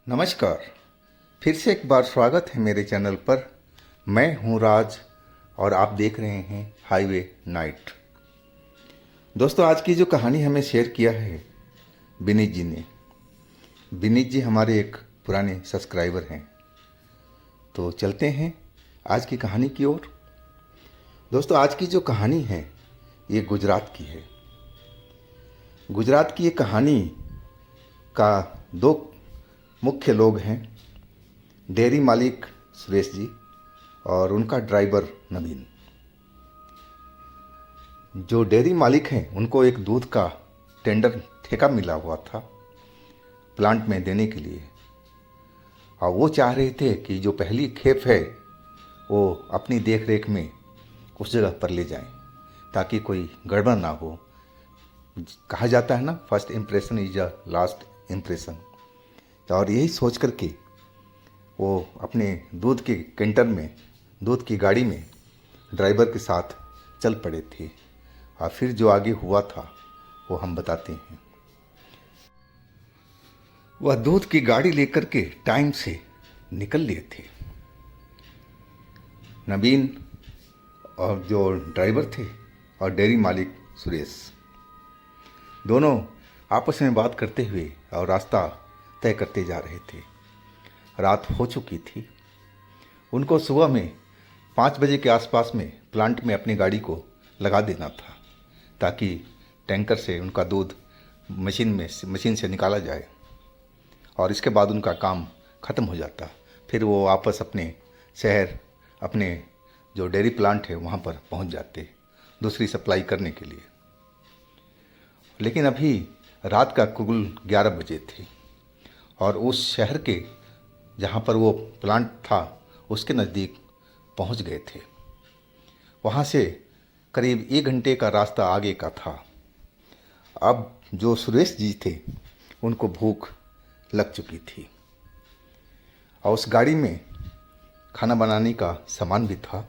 नमस्कार। फिर से एक बार स्वागत है मेरे चैनल पर। मैं हूं राज और आप देख रहे हैं हाईवे नाइट। दोस्तों, आज की जो कहानी हमें शेयर किया है विनीत जी ने। विनीत जी हमारे एक पुराने सब्सक्राइबर हैं। तो चलते हैं आज की कहानी की ओर। दोस्तों, आज की जो कहानी है ये गुजरात की है। गुजरात की ये कहानी का दो मुख्य लोग हैं, डेयरी मालिक सुरेश जी और उनका ड्राइवर नवीन। जो डेयरी मालिक हैं उनको एक दूध का टेंडर ठेका मिला हुआ था प्लांट में देने के लिए, और वो चाह रहे थे कि जो पहली खेप है वो अपनी देख रेख में उस जगह पर ले जाएं ताकि कोई गड़बड़ ना हो। कहा जाता है ना, first impression is a last impression. और यही सोच करके वो अपने दूध के कैंटर में, दूध की गाड़ी में ड्राइवर के साथ चल पड़े थे। और फिर जो आगे हुआ था वो हम बताते हैं। वह दूध की गाड़ी लेकर के टाइम से निकल लिए थे। नवीन और जो ड्राइवर थे और डेयरी मालिक सुरेश, दोनों आपस में बात करते हुए और रास्ता तय करते जा रहे थे। रात हो चुकी थी। उनको सुबह में 5 बजे के आसपास में प्लांट में अपनी गाड़ी को लगा देना था ताकि टैंकर से उनका दूध मशीन से निकाला जाए और इसके बाद उनका काम ख़त्म हो जाता। फिर वो वापस अपने शहर, अपने जो डेयरी प्लांट है वहाँ पर पहुँच जाते दूसरी सप्लाई करने के लिए। लेकिन अभी रात का कुल 11 बजे थे और उस शहर के जहाँ पर वो प्लांट था उसके नज़दीक पहुँच गए थे। वहाँ से करीब 1 घंटे का रास्ता आगे का था। अब जो सुरेश जी थे उनको भूख लग चुकी थी और उस गाड़ी में खाना बनाने का सामान भी था।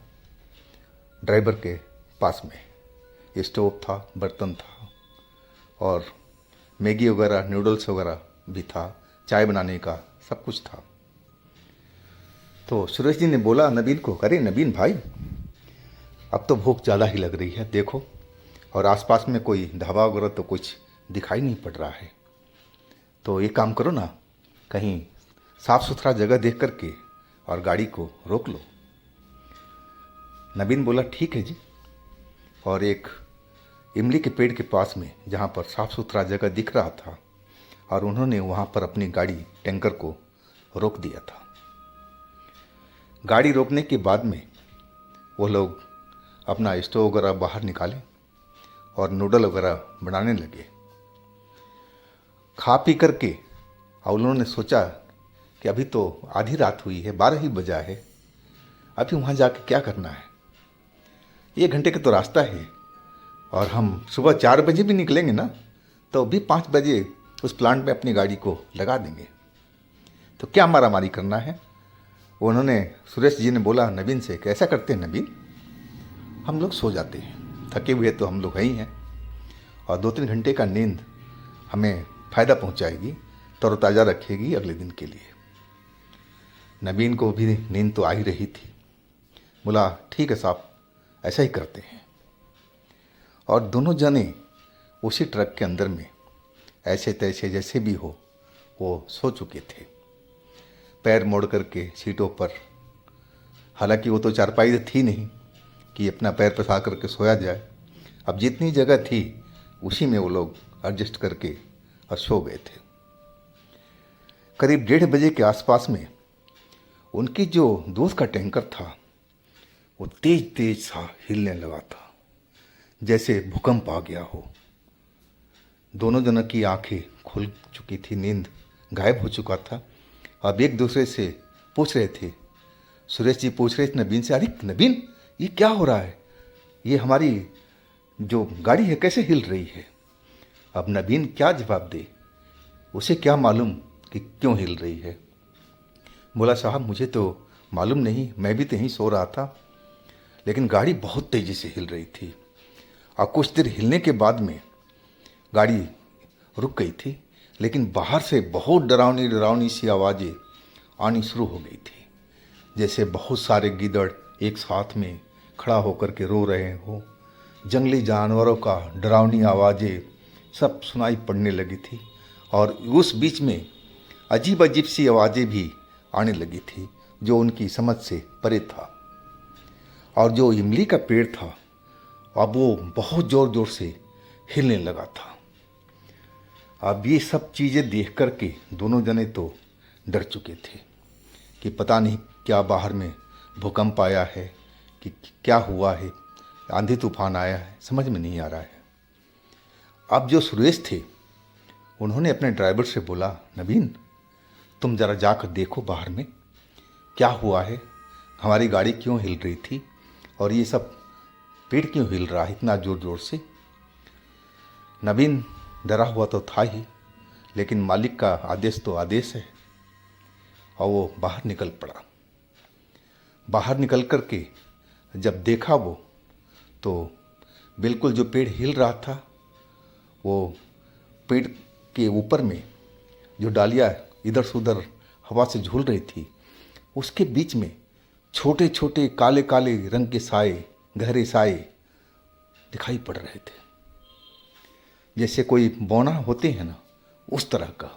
ड्राइवर के पास में स्टोव था, बर्तन था और मैगी वगैरह, नूडल्स वगैरह भी था, चाय बनाने का सब कुछ था। तो सुरेश जी ने बोला नवीन को, अरे नवीन भाई, अब तो भूख ज़्यादा ही लग रही है, देखो, और आसपास में कोई ढाबा वगैरह तो कुछ दिखाई नहीं पड़ रहा है। तो एक काम करो ना, कहीं साफ़ सुथरा जगह देख करके और गाड़ी को रोक लो। नवीन बोला ठीक है जी। और एक इमली के पेड़ के पास में जहाँ पर साफ़ सुथरा जगह दिख रहा था और उन्होंने वहाँ पर अपनी गाड़ी, टैंकर को रोक दिया था। गाड़ी रोकने के बाद में वो लोग अपना स्टोव वगैरह बाहर निकाले और नूडल वगैरह बनाने लगे। खा पी करके और उन्होंने सोचा कि अभी तो आधी रात हुई है, 12 ही बजा है, अभी वहाँ जाके क्या करना है, 1 घंटे का तो रास्ता है और हम सुबह 4 बजे भी निकलेंगे ना तो भी 5 बजे उस प्लांट में अपनी गाड़ी को लगा देंगे, तो क्या मारामारी करना है। उन्होंने, सुरेश जी ने बोला नवीन से कि ऐसा करते हैं नवीन, हम लोग सो जाते हैं, थके हुए तो हम लोग हैं ही हैं और 2-3 घंटे का नींद हमें फ़ायदा पहुंचाएगी, तरोताज़ा रखेगी अगले दिन के लिए। नवीन को भी नींद तो आ ही रही थी। बोला ठीक है साहब, ऐसा ही करते हैं। और दोनों जने उसी ट्रक के अंदर में ऐसे तैसे जैसे भी हो वो सो चुके थे, पैर मोड़ करके सीटों पर। हालांकि वो तो चारपाई थी नहीं कि अपना पैर पसा करके सोया जाए। अब जितनी जगह थी उसी में वो लोग एडजस्ट करके और सो गए थे। करीब 1:30 बजे के आसपास में उनकी जो दूध का टैंकर था वो तेज तेज सा हिलने लगा था, जैसे भूकंप आ गया हो। दोनों जनों की आंखें खुल चुकी थी, नींद गायब हो चुका था। अब एक दूसरे से पूछ रहे थे। सुरेश जी पूछ रहे थे नवीन से, अरे नवीन, ये क्या हो रहा है, ये हमारी जो गाड़ी है कैसे हिल रही है। अब नवीन क्या जवाब दे, उसे क्या मालूम कि क्यों हिल रही है। बोला साहब मुझे तो मालूम नहीं, मैं भी तो यहीं सो रहा था, लेकिन गाड़ी बहुत तेज़ी से हिल रही थी और कुछ देर हिलने के बाद में गाड़ी रुक गई थी। लेकिन बाहर से बहुत डरावनी डरावनी सी आवाज़ें आनी शुरू हो गई थी, जैसे बहुत सारे गीदड़ एक साथ में खड़ा होकर के रो रहे हो। जंगली जानवरों का डरावनी आवाज़ें सब सुनाई पड़ने लगी थी, और उस बीच में अजीब अजीब सी आवाज़ें भी आने लगी थी जो उनकी समझ से परे था। और जो इमली का पेड़ था अब वो बहुत ज़ोर ज़ोर से हिलने लगा था। अब ये सब चीज़ें देख कर के दोनों जने तो डर चुके थे कि पता नहीं क्या बाहर में भूकंप आया है कि क्या हुआ है, आंधी तूफान आया है, समझ में नहीं आ रहा है। अब जो सुरेश थे उन्होंने अपने ड्राइवर से बोला, नवीन तुम ज़रा जाकर देखो बाहर में क्या हुआ है, हमारी गाड़ी क्यों हिल रही थी और ये सब पेड़ क्यों हिल रहा है इतना ज़ोर ज़ोर से। नवीन डरा हुआ तो था ही, लेकिन मालिक का आदेश तो आदेश है, और वो बाहर निकल पड़ा। बाहर निकल कर के जब देखा वो, तो बिल्कुल जो पेड़ हिल रहा था वो पेड़ के ऊपर में जो डालियाँ इधर से उधर हवा से झूल रही थी, उसके बीच में छोटे छोटे काले काले रंग के साए, गहरे साए दिखाई पड़ रहे थे, जैसे कोई बौना होते हैं ना उस तरह का।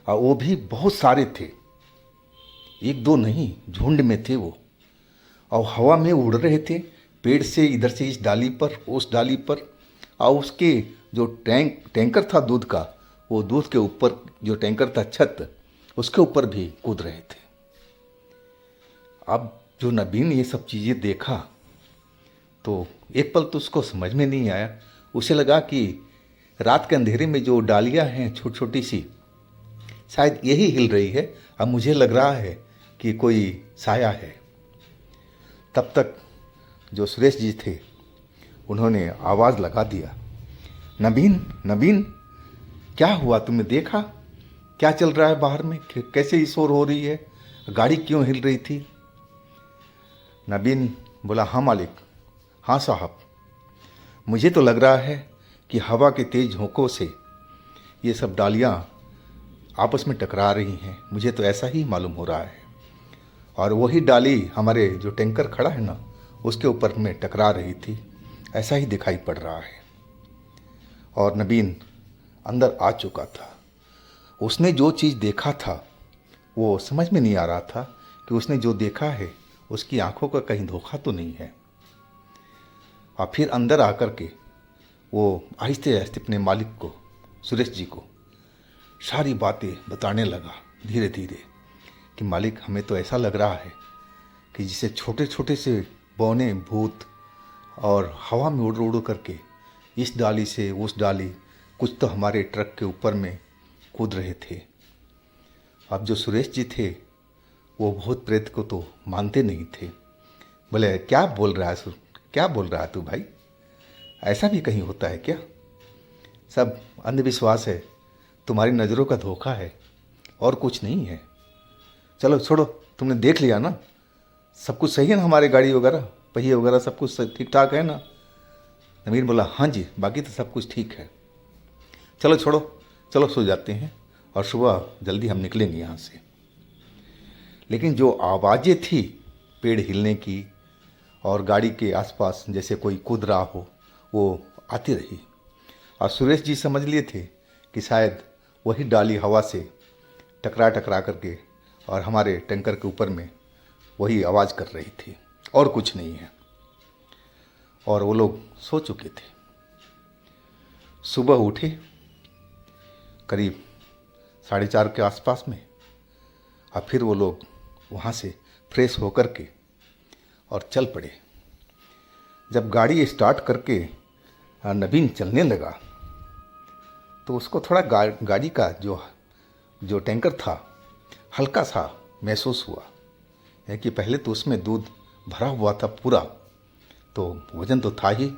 और वो भी बहुत सारे थे, एक दो नहीं, झुंड में थे वो, और हवा में उड़ रहे थे, पेड़ से इधर से इस डाली पर उस डाली पर। और उसके जो टैंकर था दूध का, वो दूध के ऊपर जो टैंकर था छत, उसके ऊपर भी कूद रहे थे। अब जो नवीन ये सब चीज़ें देखा तो एक पल तो उसको समझ में नहीं आया। उसे लगा कि रात के अंधेरे में जो डालियाँ हैं छोटी छोटी सी, शायद यही हिल रही है। अब मुझे लग रहा है कि कोई साया है। तब तक जो सुरेश जी थे उन्होंने आवाज़ लगा दिया, नवीन नवीन क्या हुआ, तुमने देखा क्या चल रहा है बाहर में, कैसे ही शोर हो रही है, गाड़ी क्यों हिल रही थी। नवीन बोला, हाँ मालिक, हाँ साहब, मुझे तो लग रहा है कि हवा के तेज झोंकों से ये सब डालियाँ आपस में टकरा रही हैं, मुझे तो ऐसा ही मालूम हो रहा है। और वही डाली हमारे जो टैंकर खड़ा है ना उसके ऊपर में टकरा रही थी, ऐसा ही दिखाई पड़ रहा है। और नवीन अंदर आ चुका था। उसने जो चीज़ देखा था वो समझ में नहीं आ रहा था कि उसने जो देखा है उसकी आंखों का कहीं धोखा तो नहीं है। और फिर अंदर आकर के वो आहिस्ते आहिस्ते अपने मालिक को, सुरेश जी को सारी बातें बताने लगा धीरे धीरे कि मालिक हमें तो ऐसा लग रहा है कि जिसे छोटे छोटे से बौने भूत और हवा में उड़ उड़ करके इस डाली से उस डाली, कुछ तो हमारे ट्रक के ऊपर में कूद रहे थे। अब जो सुरेश जी थे वो भूत प्रेत को तो मानते नहीं थे। बोले, क्या बोल रहा है क्या बोल रहा है तू भाई, ऐसा भी कहीं होता है क्या, सब अंधविश्वास है, तुम्हारी नज़रों का धोखा है और कुछ नहीं है। चलो छोड़ो, तुमने देख लिया ना, सब कुछ सही है ना, हमारी गाड़ी वगैरह पहिए वगैरह सब कुछ ठीक ठाक है ना। नवीन बोला, हाँ जी, बाकी तो सब कुछ ठीक है, चलो छोड़ो, चलो सो जाते हैं और सुबह जल्दी हम निकलेंगे यहाँ से। लेकिन जो आवाज़ें थी पेड़ हिलने की और गाड़ी के आसपास जैसे कोई कूद रहा हो, वो आती रही। और सुरेश जी समझ लिए थे कि शायद वही डाली हवा से टकरा टकरा करके और हमारे टैंकर के ऊपर में वही आवाज़ कर रही थी, और कुछ नहीं है। और वो लोग सो चुके थे। सुबह उठे करीब 4:30 के आसपास में, और फिर वो लोग वहाँ से फ्रेश होकर के और चल पड़े। जब गाड़ी स्टार्ट करके नवीन चलने लगा तो उसको थोड़ा गाड़ी का जो टैंकर था हल्का सा महसूस हुआ है कि पहले तो उसमें दूध भरा हुआ था पूरा, तो वज़न तो था ही,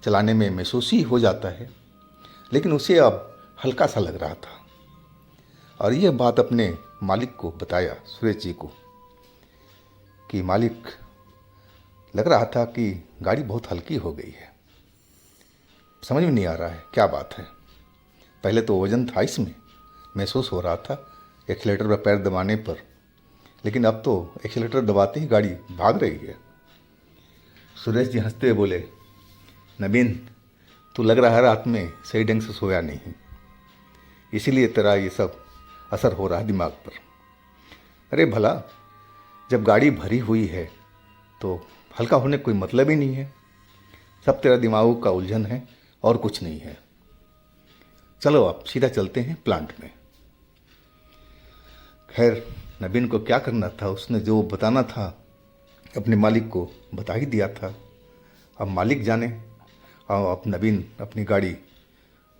चलाने में महसूस ही हो जाता है, लेकिन उसे अब हल्का सा लग रहा था। और यह बात अपने मालिक को बताया, सुरेश जी को, कि मालिक लग रहा था कि गाड़ी बहुत हल्की हो गई है, समझ में नहीं आ रहा है क्या बात है, पहले तो वज़न था इसमें महसूस हो रहा था एक्सीलेटर पर पैर दबाने पर, लेकिन अब तो एक्सीलेटर दबाते ही गाड़ी भाग रही है। सुरेश जी हंसते हुए बोले, नवीन, तू लग रहा है रात में सही ढंग से सोया नहीं, इसीलिए तेरा ये सब असर हो रहा है दिमाग पर। अरे भला, जब गाड़ी भरी हुई है तो हल्का होने का कोई मतलब ही नहीं है। सब तेरा दिमाग का उलझन है और कुछ नहीं है। चलो आप सीधा चलते हैं प्लांट में। खैर, नवीन को क्या करना था, उसने जो बताना था अपने मालिक को बता ही दिया था। अब मालिक जाने। और अब नवीन अपनी गाड़ी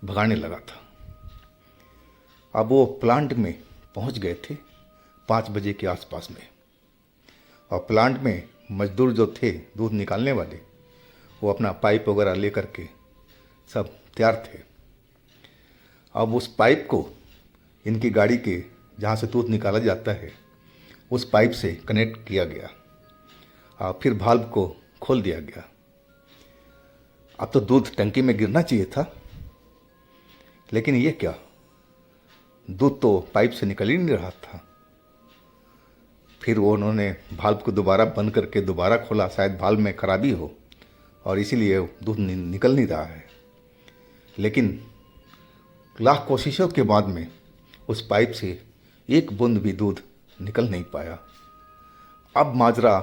भगाने लगा था। अब वो प्लांट में पहुंच गए थे 5 बजे के आसपास में। और प्लांट में मजदूर जो थे दूध निकालने वाले, वो अपना पाइप वगैरह लेकर के सब तैयार थे। अब उस पाइप को इनकी गाड़ी के जहाँ से दूध निकाला जाता है उस पाइप से कनेक्ट किया गया और फिर वाल्व को खोल दिया गया। अब तो दूध टंकी में गिरना चाहिए था, लेकिन ये क्या, दूध तो पाइप से निकल ही नहीं रहा था। फिर वो उन्होंने वाल्व को दोबारा बंद करके दोबारा खोला, शायद वाल्व में खराबी हो और इसीलिए दूध निकल नहीं रहा है। लेकिन लाख कोशिशों के बाद में उस पाइप से एक बूंद भी दूध निकल नहीं पाया। अब माजरा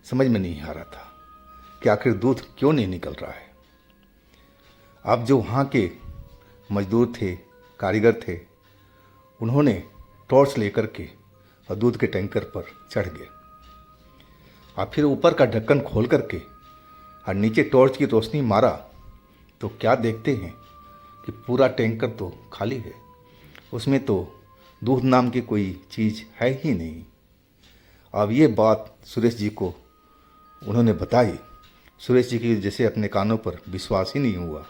समझ में नहीं आ रहा था कि आखिर दूध क्यों नहीं निकल रहा है। अब जो वहाँ के मजदूर थे, कारीगर थे, उन्होंने टॉर्च लेकर के और दूध के टैंकर पर चढ़ गए और फिर ऊपर का ढक्कन खोल करके और नीचे टॉर्च की रोशनी मारा तो क्या देखते हैं कि पूरा टैंकर तो खाली है। उसमें तो दूध नाम की कोई चीज़ है ही नहीं। अब ये बात सुरेश जी को उन्होंने बताई। सुरेश जी की जैसे अपने कानों पर विश्वास ही नहीं हुआ।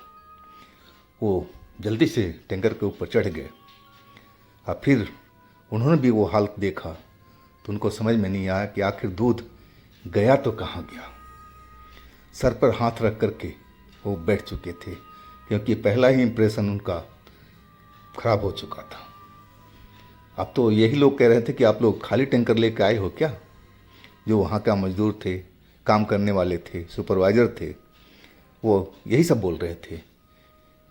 वो जल्दी से टैंकर के ऊपर चढ़ गए और फिर उन्होंने भी वो हालत देखा तो उनको समझ में नहीं आया कि आखिर दूध गया तो कहाँ गया। सर पर हाथ रख करके वो बैठ चुके थे, क्योंकि पहला ही इम्प्रेशन उनका खराब हो चुका था। अब तो यही लोग कह रहे थे कि आप लोग खाली टैंकर लेकर आए हो क्या। जो वहाँ का मजदूर थे, काम करने वाले थे, सुपरवाइज़र थे, वो यही सब बोल रहे थे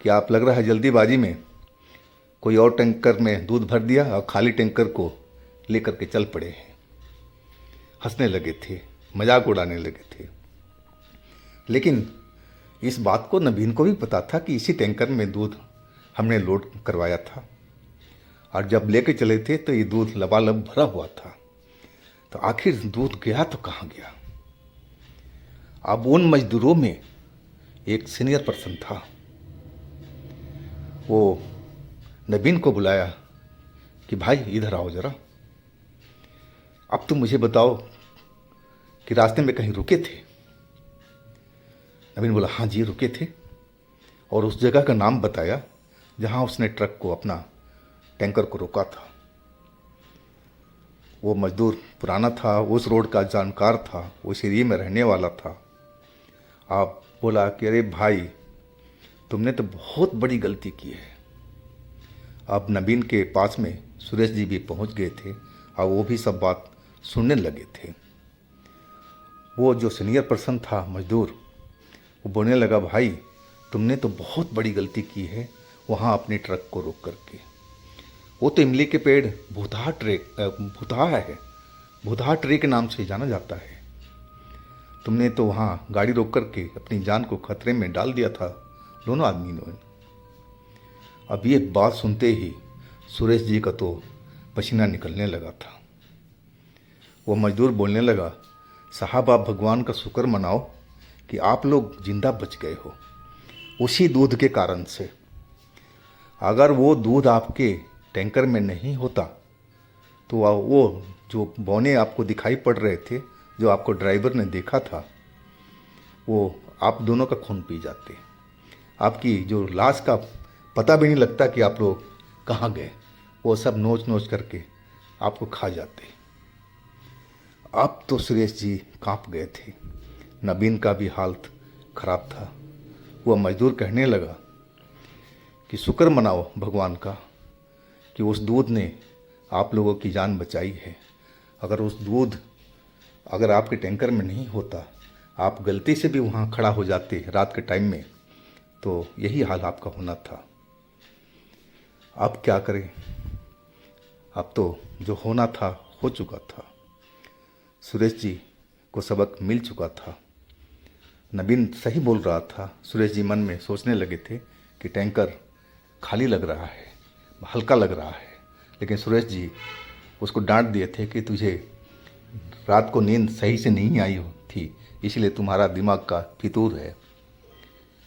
कि आप लग रहा है जल्दीबाजी में कोई और टैंकर में दूध भर दिया और खाली टैंकर को लेकर के चल पड़े हैं। हंसने लगे थे, मजाक उड़ाने लगे थे। लेकिन इस बात को नवीन को भी पता था कि इसी टैंकर में दूध हमने लोड करवाया था और जब लेके चले थे तो ये दूध लबालब भरा हुआ था। तो आखिर दूध गया तो कहाँ गया। अब उन मजदूरों में एक सीनियर पर्सन था। वो नवीन को बुलाया कि भाई इधर आओ ज़रा, अब तुम मुझे बताओ कि रास्ते में कहीं रुके थे। नवीन बोला, हाँ जी रुके थे, और उस जगह का नाम बताया जहाँ उसने ट्रक को, अपना टैंकर को रोका था। वो मजदूर पुराना था, उस रोड का जानकार था, उस एरिए में रहने वाला था। आप बोला कि अरे भाई, तुमने तो बहुत बड़ी गलती की है। अब नवीन के पास में सुरेश जी भी पहुंच गए थे और वो भी सब बात सुनने लगे थे। वो जो सीनियर पर्सन था, मजदूर, वो बोलने लगा, भाई तुमने तो बहुत बड़ी गलती की है वहाँ अपने ट्रक को रोक करके। वो तो इमली के पेड़ भूतहा है, भूतहा ट्री के नाम से जाना जाता है। तुमने तो वहाँ गाड़ी रोक करके अपनी जान को खतरे में डाल दिया था दोनों आदमियों ने। अब ये बात सुनते ही सुरेश जी का तो पसीना निकलने लगा था। वो मजदूर बोलने लगा, साहब आप भगवान का शुक्र मनाओ कि आप लोग जिंदा बच गए हो उसी दूध के कारण से। अगर वो दूध आपके टैंकर में नहीं होता तो वो जो बौने आपको दिखाई पड़ रहे थे, जो आपको ड्राइवर ने देखा था, वो आप दोनों का खून पी जाते। आपकी जो लाश का पता भी नहीं लगता कि आप लोग कहाँ गए, वो सब नोच नोच करके आपको खा जाते। अब तो सुरेश जी कांप गए थे। नवीन का भी हालत खराब था। वह मजदूर कहने लगा कि शुक्र मनाओ भगवान का कि उस दूध ने आप लोगों की जान बचाई है। अगर उस दूध अगर आपके टैंकर में नहीं होता, आप गलती से भी वहाँ खड़ा हो जाते रात के टाइम में, तो यही हाल आपका होना था। अब क्या करें, अब तो जो होना था हो चुका था। सुरेश जी को सबक मिल चुका था। नवीन सही बोल रहा था। सुरेश जी मन में सोचने लगे थे कि टैंकर खाली लग रहा है, हल्का लग रहा है, लेकिन सुरेश जी उसको डांट दिए थे कि तुझे रात को नींद सही से नहीं आई थी, इसलिए तुम्हारा दिमाग का फितूर है।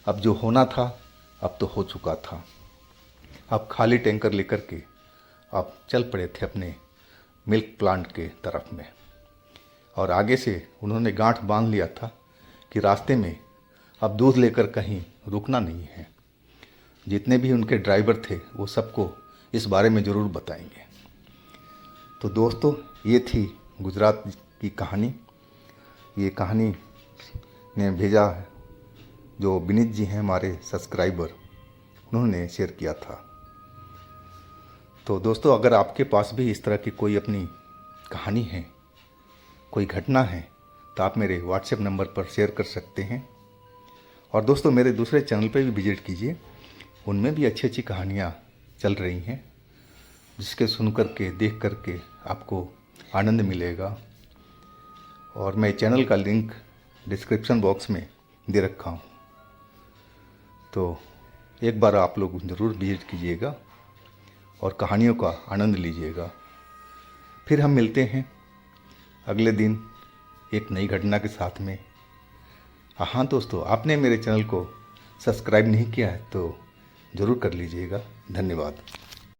अब जो होना था अब तो हो चुका था। अब खाली टैंकर लेकर के आप चल पड़े थे अपने मिल्क प्लांट के तरफ में, और आगे से उन्होंने गांठ बांध लिया था कि रास्ते में अब दूध लेकर कहीं रुकना नहीं है। जितने भी उनके ड्राइवर थे वो सबको इस बारे में ज़रूर बताएंगे। तो दोस्तों, ये थी गुजरात की कहानी। ये कहानी ने भेजा है जो विनीत जी हैं हमारे सब्सक्राइबर, उन्होंने शेयर किया था। तो दोस्तों, अगर आपके पास भी इस तरह की कोई अपनी कहानी है, कोई घटना है, तो आप मेरे व्हाट्सएप नंबर पर शेयर कर सकते हैं। और दोस्तों, मेरे दूसरे चैनल पे भी विजिट कीजिए, उनमें भी अच्छी अच्छी कहानियाँ चल रही हैं, जिसके सुन कर के देख कर के आपको आनंद मिलेगा। और मैं चैनल का लिंक डिस्क्रिप्शन बॉक्स में दे रखा हूँ, तो एक बार आप लोग ज़रूर विजिट कीजिएगा और कहानियों का आनंद लीजिएगा। फिर हम मिलते हैं अगले दिन एक नई घटना के साथ में। हाँ दोस्तों, आपने मेरे चैनल को सब्सक्राइब नहीं किया है तो ज़रूर कर लीजिएगा। धन्यवाद।